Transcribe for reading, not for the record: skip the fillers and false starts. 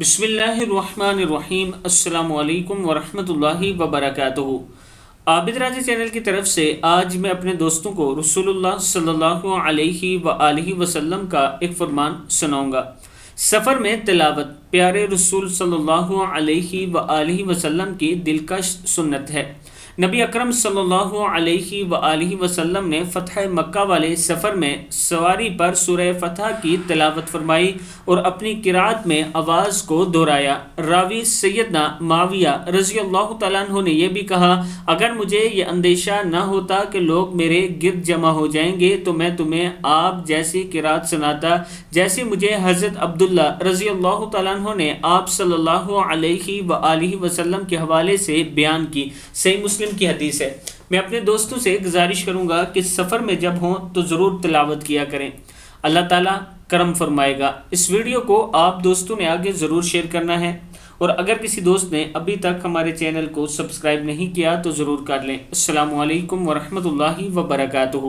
بسم اللہ الرحمن الرحیم۔ السلام علیکم ورحمۃ اللہ وبرکاتہ۔ عابد راجہ چینل کی طرف سے آج میں اپنے دوستوں کو رسول اللہ صلی اللہ علیہ وآلہ وسلم کا ایک فرمان سناؤں گا۔ سفر میں تلاوت پیارے رسول صلی اللہ علیہ وآلہ وسلم کی دلکش سنت ہے۔ نبی اکرم صلی اللہ علیہ وآلہ وسلم نے فتح مکہ والے سفر میں سواری پر سورہ فتح کی تلاوت فرمائی اور اپنی قرات میں آواز کو دہرایا۔ راوی سیدنا معاویہ رضی اللہ تعالیٰ عنہ نے یہ بھی کہا، اگر مجھے یہ اندیشہ نہ ہوتا کہ لوگ میرے گرد جمع ہو جائیں گے تو میں تمہیں آپ جیسی قرات سناتا جیسے مجھے حضرت عبداللہ رضی اللہ تعالیٰ عنہ نے آپ صلی اللہ علیہ وآلہ وسلم کے حوالے سے بیان کی۔ صحیح مسلم کی حدیث ہے۔ میں اپنے دوستوں سے گزارش کروں گا کہ سفر میں جب ہوں تو ضرور تلاوت کیا کریں، اللہ تعالیٰ کرم فرمائے گا۔ اس ویڈیو کو آپ دوستوں نے آگے ضرور شیئر کرنا ہے، اور اگر کسی دوست نے ابھی تک ہمارے چینل کو سبسکرائب نہیں کیا تو ضرور کر لیں۔ السلام علیکم ورحمۃ اللہ وبرکاتہ۔